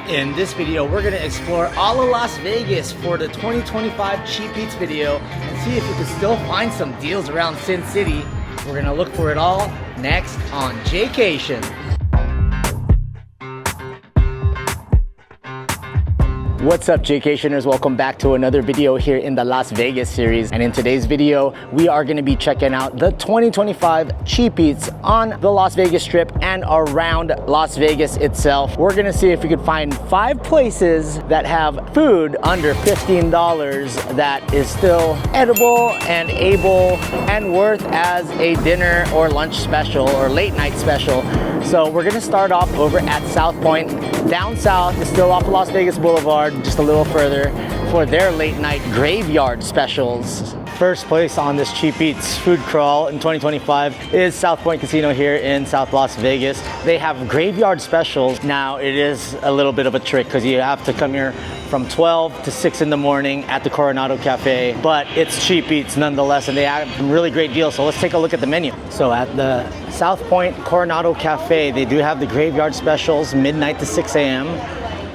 In this video, we're gonna explore all of Las Vegas for the 2025 Cheap Eats video and see if we can still find some deals around Sin City. We're gonna look for it all next on Jaycation. What's up, Jaycationers? Welcome back to another video here in the Las Vegas series. And in today's video, we are gonna be checking out the 2025 Cheap Eats on the Las Vegas Strip and around Las Vegas itself. We're gonna see if we could find 5 places that have food under $15 that is still edible and able and worth as a dinner or lunch special or late night special. So we're gonna start off over at South Point. Down south is still off of Las Vegas Boulevard, just a little further, for their late night graveyard specials. First place on this Cheap Eats food crawl in 2025 is South Point Casino here in South Las Vegas. They have graveyard specials. Now it is a little bit of a trick because you have to come here from 12 to 6 in the morning at the Coronado Cafe, but it's Cheap Eats nonetheless, and they have some really great deals. So let's take a look at the menu. So at the South Point Coronado Cafe, they do have the graveyard specials, midnight to 6 a.m.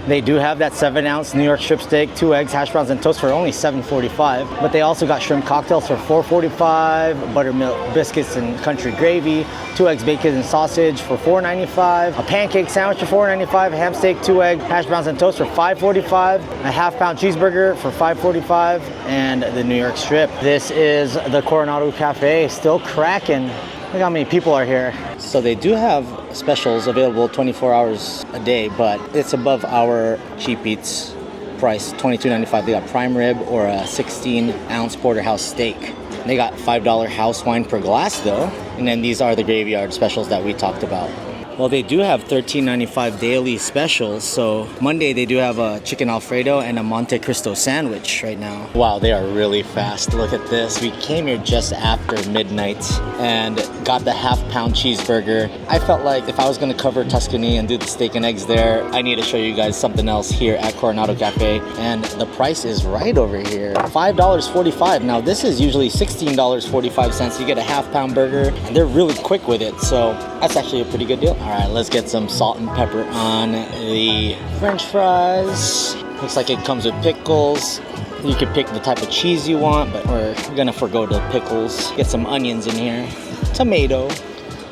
They do have that 7-ounce New York strip steak, 2 eggs, hash browns, and toast for only $7.45. But they also got shrimp cocktails for $4.45, buttermilk biscuits and country gravy, 2 eggs, bacon, and sausage for $4.95, a pancake sandwich for $4.95, ham steak, 2 egg, hash browns, and toast for $5.45, a half-pound cheeseburger for $5.45, and the New York strip. This is the Coronado Cafe, still cracking. Look how many people are here. So they do have specials available 24 hours a day, but it's above our Cheap Eats price, $22.95. They got prime rib or a 16-ounce porterhouse steak. They got $5 house wine per glass though. And then these are the graveyard specials that we talked about. Well, they do have $13.95 daily specials. So Monday they do have a chicken Alfredo and a Monte Cristo sandwich right now. Wow, they are really fast. Look at this. We came here just after midnight and got the half-pound cheeseburger. I felt like if I was gonna cover Tuscany and do the steak and eggs there, I need to show you guys something else here at Coronado Cafe. And the price is right over here, $5.45. Now this is usually $16.45. You get a half-pound burger and they're really quick with it. So that's actually a pretty good deal. All right, let's get some salt and pepper on the French fries. Looks like it comes with pickles. You can pick the type of cheese you want, but we're gonna forgo the pickles. Get some onions in here, tomato,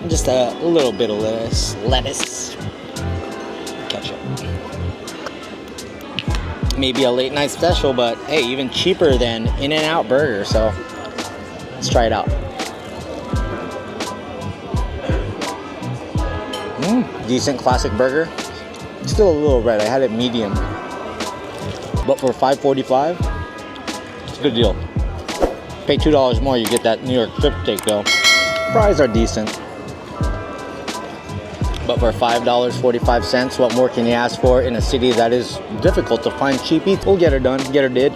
and just a little bit of lettuce, ketchup. Maybe a late night special, but hey, even cheaper than In-N-Out Burger, so let's try it out. Decent classic burger. Still a little red. I had it medium. But for $5.45, it's a good deal. Pay $2 more, you get that New York strip steak though. Fries are decent. But for $5.45, what more can you ask for in a city that is difficult to find cheap eats? We'll get her done, get her did.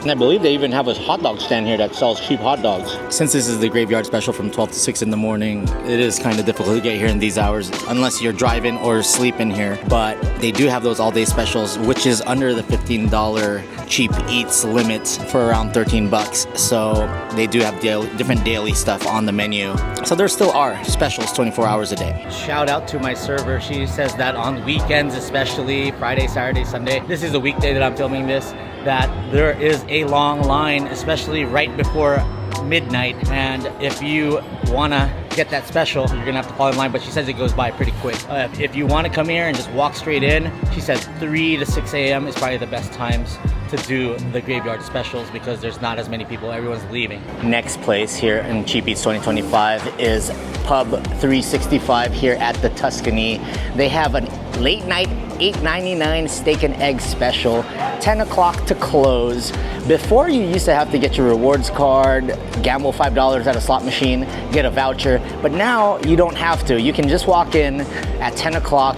And I believe they even have a hot dog stand here that sells cheap hot dogs. Since this is the graveyard special from 12 to 6 in the morning, it is kind of difficult to get here in these hours unless you're driving or sleeping here. But they do have those all-day specials, which is under the $15 Cheap Eats limit for around 13 bucks. So they do have different daily stuff on the menu. So there still are specials 24 hours a day. Shout out to my server. She says that on weekends, especially Friday, Saturday, Sunday, this is a weekday that I'm filming this, that there is a long line, especially right before midnight. And if you wanna get that special, you're gonna have to fall in line, but she says it goes by pretty quick. If you wanna come here and just walk straight in, she says 3 to 6 a.m. is probably the best times to do the graveyard specials because there's not as many people, everyone's leaving. Next place here in Cheap Eats 2025 is Pub 365 here at the Tuscany. They have a late night $8.99 steak and egg special, 10 o'clock to close. Before, you used to have to get your rewards card, gamble $5 at a slot machine, get a voucher, but now you don't have to. You can just walk in at 10 o'clock,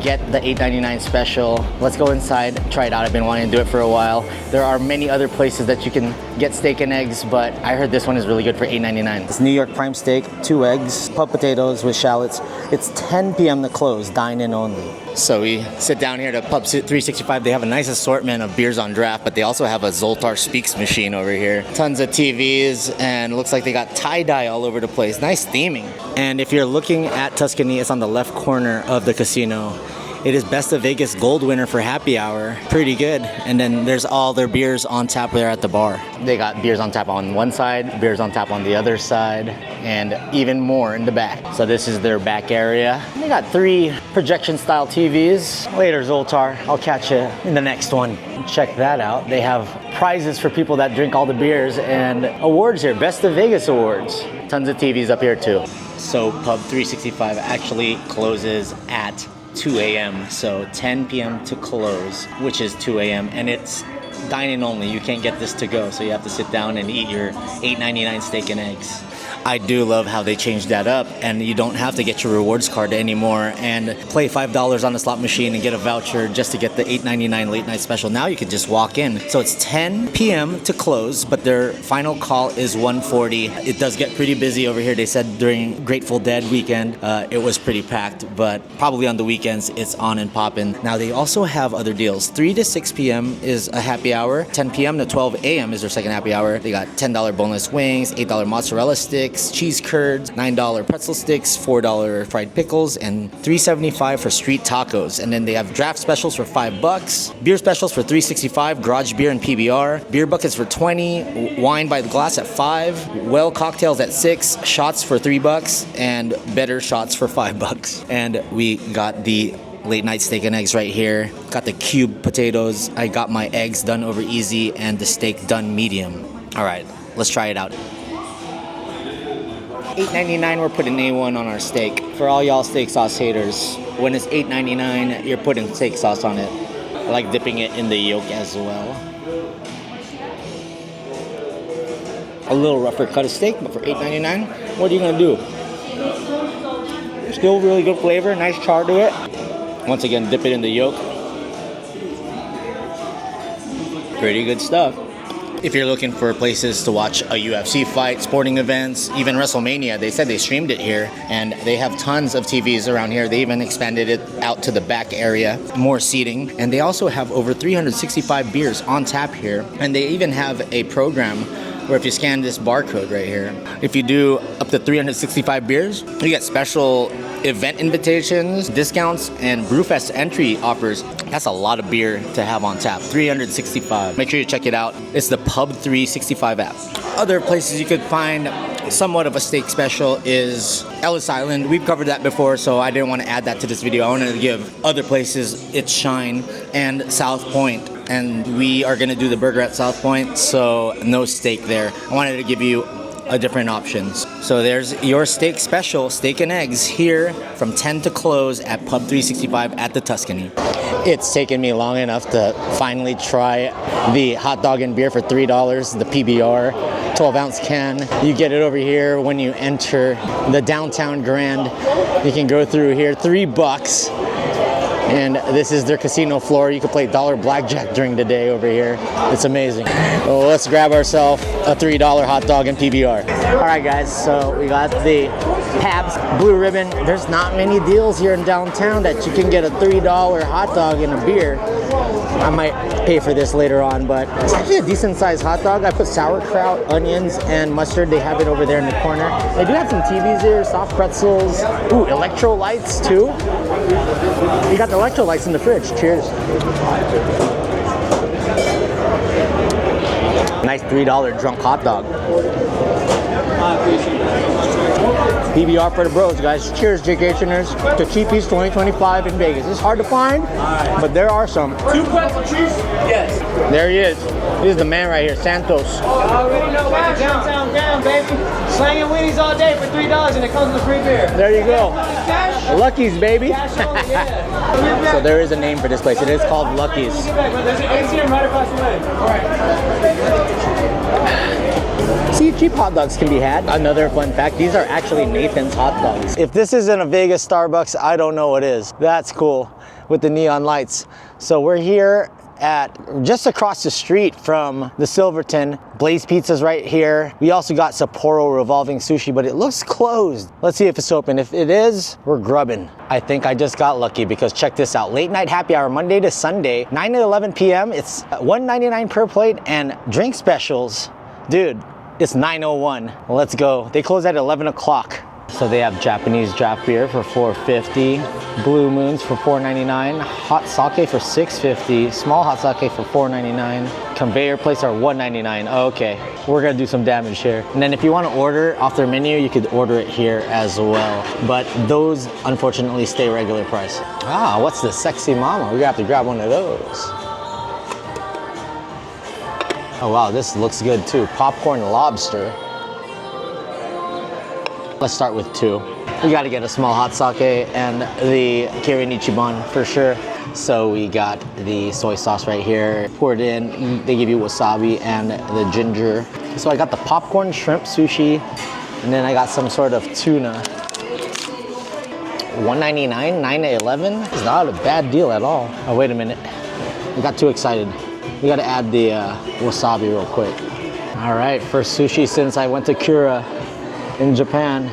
get the $8.99 special. Let's go inside, try it out. I've been wanting to do it for a while. There are many other places that you can get steak and eggs, but I heard this one is really good for $8.99. It's New York prime steak, 2 eggs, pub potatoes with shallots. It's 10 p.m. to close, dine in only. So we sit down here to Pub 365. They have a nice assortment of beers on draft, but they also have a Zoltar Speaks machine over here. Tons of TVs, and it looks like they got tie-dye all over the place. Nice theming. And if you're looking at Tuscany, it's on the left corner of the casino. It is Best of Vegas Gold winner for happy hour. Pretty good. And then there's all their beers on tap there at the bar. They got beers on tap on one side, beers on tap on the other side, and even more in the back. So this is their back area. They got 3 projection style TVs. Later, Zoltar. I'll catch you in the next one. Check that out. They have prizes for people that drink all the beers and awards here. Best of Vegas awards. Tons of TVs up here too. So Pub 365 actually closes at 2 a.m. So 10 p.m. to close, which is 2 a.m. and it's dining only. You can't get this to go, so you have to sit down and eat your $8.99 steak and eggs. I do love how they changed that up, and you don't have to get your rewards card anymore and play $5 on the slot machine and get a voucher just to get the $8.99 late night special. Now you can just walk in. So it's 10 p.m. to close, but their final call is 1:40. It does get pretty busy over here. They said during Grateful Dead weekend, it was pretty packed, but probably on the weekends, it's on and popping. Now they also have other deals. 3 to 6 p.m. is a happy hour. 10 p.m. to 12 a.m. is their second happy hour. They got $10 boneless wings, $8 mozzarella sticks, cheese curds, $9 pretzel sticks, $4 fried pickles, and $3.75 for street tacos. And then they have draft specials for $5, beer specials for $3.65, garage beer and PBR, beer buckets for $20, wine by the glass at $5, well cocktails at $6, shots for $3, and better shots for $5. And we got the late night steak and eggs right here. Got the cube potatoes. I got my eggs done over easy and the steak done medium. All right, let's try it out. $8.99, we're putting A1 on our steak. For all y'all steak sauce haters, when it's $8.99, you're putting steak sauce on it. I like dipping it in the yolk as well. A little rougher cut of steak, but for $8.99, what are you gonna do? Still really good flavor, nice char to it. Once again, dip it in the yolk. Pretty good stuff. If you're looking for places to watch a UFC fight, sporting events, even WrestleMania, they said they streamed it here, and they have tons of TVs around here. They even expanded it out to the back area, more seating, and they also have over 365 beers on tap here, and they even have a program where if you scan this barcode right here, if you do up to 365 beers, you get special event invitations, discounts, and Brewfest entry offers. That's a lot of beer to have on tap. 365. Make sure you check it out. It's the Pub 365 app. Other places you could find somewhat of a steak special is Ellis Island. We've covered that before, so I didn't want to add that to this video. I wanted to give other places its shine, and South Point. And we are gonna do the burger at South Point, so no steak there. I wanted to give you a different options. So there's your steak special, steak and eggs, here from 10 to close at Pub 365 at the Tuscany. It's taken me long enough to finally try the hot dog and beer for $3, the PBR, 12-ounce can. You get it over here when you enter the downtown Grand. You can go through here, $3. And this is their casino floor. You can play dollar blackjack during the day over here. It's amazing. Well, let's grab ourselves a $3 hot dog and PBR. All right, guys, so we got the Pabst Blue Ribbon. There's not many deals here in downtown that you can get a $3 hot dog and a beer. I might pay for this later on, but it's actually a decent sized hot dog. I put sauerkraut, onions, and mustard. They have it over there in the corner. They do have some TVs here, soft pretzels. Ooh, electrolytes too. You got the electrolytes in the fridge. Cheers. Nice $3 drunk hot dog. PBR for the bros, guys. Cheers, Jaycationers, to Cheapies 2025 in Vegas. It's hard to find, but there are some. 2 pretzel cheese? Yes. There he is. This is the man right here, Santos. I already know where downtown down, baby. Slanging weenies all day for $3 and it comes with free beer. There you go. Cash? Lucky's, baby. Cash only, yeah. So there is a name for this place. It is called Lucky's. There's an ATM right across the way. All right. See, cheap hot dogs can be had. Another fun fact, these are actually Nathan's hot dogs. If this isn't a Vegas Starbucks, I don't know what is. That's cool with the neon lights. So we're here at just across the street from the Silverton. Blaze Pizza's right here. We also got Sapporo revolving sushi, but it looks closed. Let's see if it's open. If it is, we're grubbing. I think I just got lucky because check this out. Late night happy hour, Monday to Sunday, 9 to 11 p.m. It's $1.99 per plate, and drink specials. Dude, it's 9:01. Let's go. They close at 11 o'clock. So they have Japanese draft beer for $4.50, Blue Moons for $4.99, hot sake for $6.50, small hot sake for $4.99, conveyor plates are $1.99. Okay, we're gonna do some damage here. And then if you want to order off their menu, you could order it here as well. But those unfortunately stay regular price. Ah, what's the sexy mama? We're gonna have to grab one of those. Oh wow, this looks good too. Popcorn lobster. Let's start with 2. We gotta get a small hot sake and the Kirin Ichiban for sure. So we got the soy sauce right here. Pour it in, they give you wasabi and the ginger. So I got the popcorn shrimp sushi, and then I got some sort of tuna. $1.99, 9 to 11. It's not a bad deal at all. Oh, wait a minute. We got too excited. We gotta add the wasabi real quick. All right, first sushi since I went to Kura in Japan.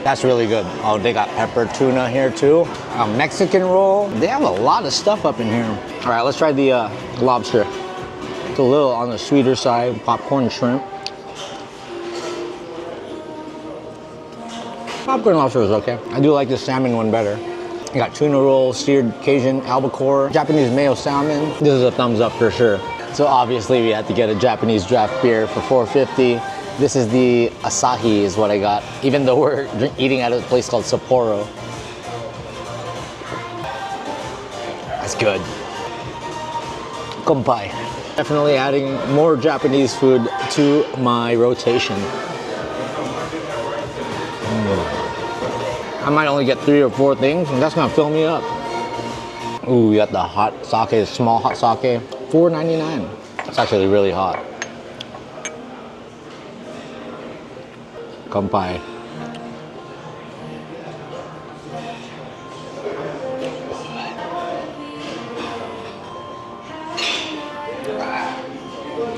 That's really good. Oh, they got pepper tuna here too. A Mexican roll. They have a lot of stuff up in here. All right, let's try the lobster. It's a little on the sweeter side. Popcorn shrimp. Popcorn lobster is okay. I do like the salmon one better. You got tuna roll, seared Cajun albacore, Japanese mayo salmon. This is a thumbs up for sure. So obviously we had to get a Japanese draft beer for $4.50. This is the Asahi is what I got, even though we're eating at a place called Sapporo. That's good. Kompai. Definitely adding more Japanese food to my rotation. I might only get 3 or 4 things, and that's gonna fill me up. Ooh, we got the hot sake, small hot sake, $4.99. It's actually really hot. Kompai.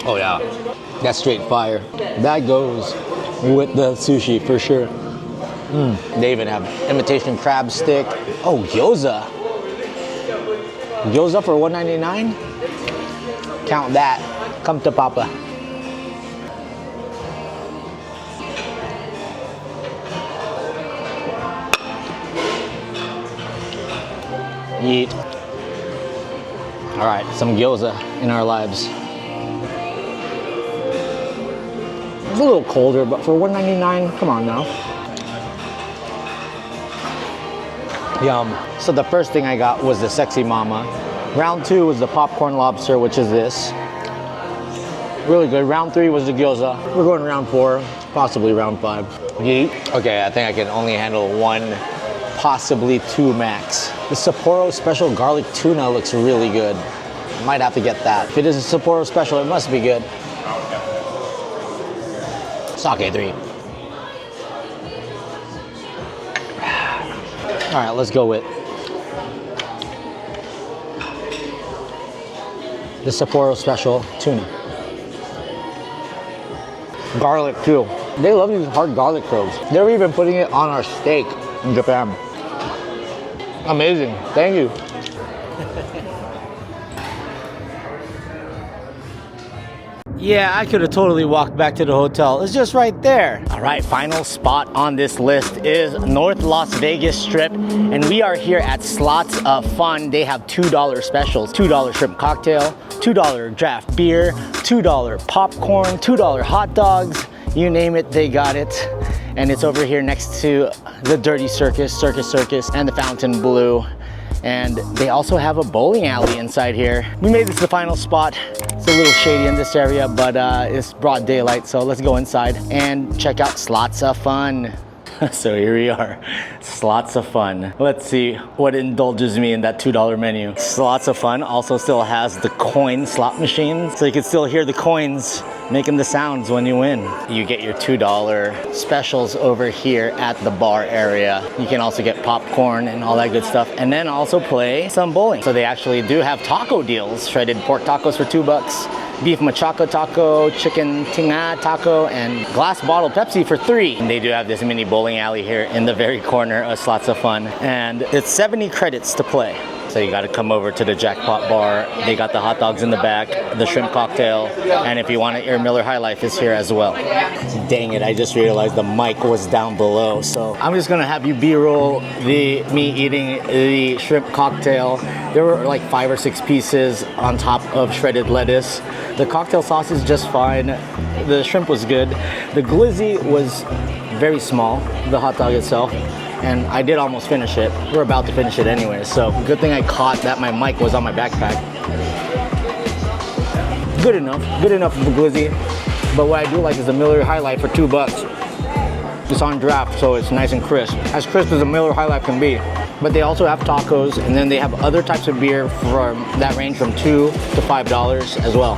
Oh yeah, that's straight fire. That goes with the sushi for sure. They even have imitation crab stick. Oh, gyoza. Gyoza for $1.99? Count that. Come to Papa. Eat. All right, some gyoza in our lives. It's a little colder, but for $1.99, come on now. Yum. So the first thing I got was the sexy mama. Round 2 was the popcorn lobster, which is this. Really good. Round 3 was the gyoza. We're going round 4, possibly round 5. Yeet. Okay, I think I can only handle 1, possibly 2 max. The Sapporo special garlic tuna looks really good. Might have to get that. If it is a Sapporo special, it must be good. Sake 3. All right, let's go with the Sapporo special tuna. Garlic too. They love these hard garlic cloves. They're even putting it on our steak in Japan. Amazing, thank you. Yeah, I could have totally walked back to the hotel. It's just right there. All right, final spot on this list is North Las Vegas Strip, and we are here at Slots of Fun. They have $2 specials. $2 shrimp cocktail, $2 draft beer, $2 popcorn, $2 hot dogs. You name it, they got it. And it's over here next to the Dirty Circus, Circus, and the Fountain Blue. And they also have a bowling alley inside here. We made this the final spot. It's a little shady in this area, but it's broad daylight, so let's go inside and check out Slots of Fun. So here we are, Slots of Fun. Let's see what indulges me in that $2 menu. Slots of Fun also still has the coin slot machine, so you can still hear the coins making the sounds when you win. You get your $2 specials over here at the bar area. You can also get popcorn and all that good stuff, and then also play some bowling. So they actually do have taco deals. Shredded pork tacos for $2, beef machaca taco, chicken tinga taco, and glass bottle Pepsi for $3. And they do have this mini bowling alley here in the very corner of Slots of Fun, and it's 70 credits to play. So you got to come over to the Jackpot Bar. They got the hot dogs in the back, the shrimp cocktail, and if you want it, your Miller High Life is here as well. Dang it, I just realized the mic was down below. So I'm just gonna have you B-roll me eating the shrimp cocktail. There were like 5 or 6 pieces on top of shredded lettuce. The cocktail sauce is just fine. The shrimp was good. The glizzy was very small, the hot dog itself, and I did almost finish it. We're about to finish it anyway, so good thing I caught that my mic was on my backpack. Good enough for the glizzy. But what I do like is the Miller High Life for $2. It's on draft, so it's nice and crisp. As crisp as a Miller High Life can be. But they also have tacos, and then they have other types of beer from that range from $2 to $5 as well.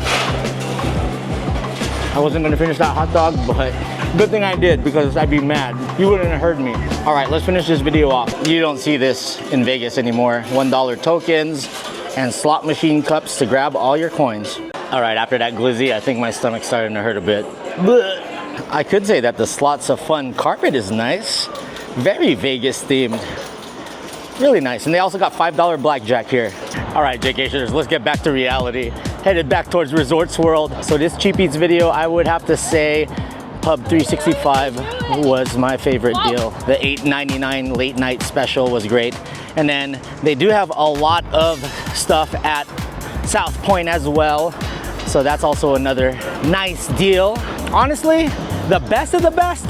I wasn't gonna finish that hot dog, but good thing I did, because I'd be mad. You wouldn't have heard me. All right, let's finish this video off. You don't see this in Vegas anymore. $1 tokens and slot machine cups to grab all your coins. All right, after that glizzy, I think my stomach's starting to hurt a bit. Blech. I could say that the Slots of Fun carpet is nice. Very Vegas themed. Really nice. And they also got $5 blackjack here. All right, Jaycationers, let's get back to reality. Headed back towards Resorts World. So this Cheap Eats video, I would have to say Pub 365 was my favorite deal. The $8.99 late night special was great. And then they do have a lot of stuff at South Point as well. So that's also another nice deal. Honestly, the best of the best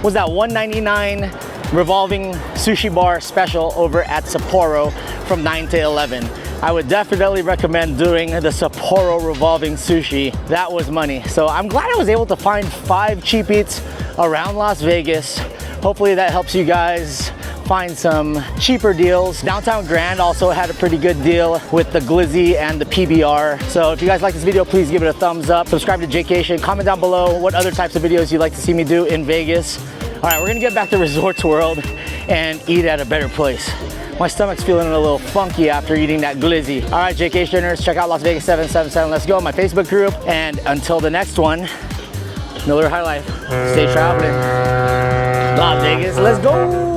was that $1.99 revolving sushi bar special over at Sapporo from 9 to 11. I would definitely recommend doing the Sapporo revolving sushi. That was money. So I'm glad I was able to find 5 Cheap Eats around Las Vegas. Hopefully that helps you guys find some cheaper deals. Downtown Grand also had a pretty good deal with the glizzy and the PBR. So if you guys like this video, please give it a thumbs up. Subscribe to Jaycation. Comment down below what other types of videos you'd like to see me do in Vegas. All right, we're gonna get back to Resorts World and eat at a better place. My stomach's feeling a little funky after eating that glizzy. All right, Jaycationers, check out Las Vegas 777 Let's Go, my Facebook group. And until the next one, Miller High Life. Stay traveling. Las Vegas, let's go.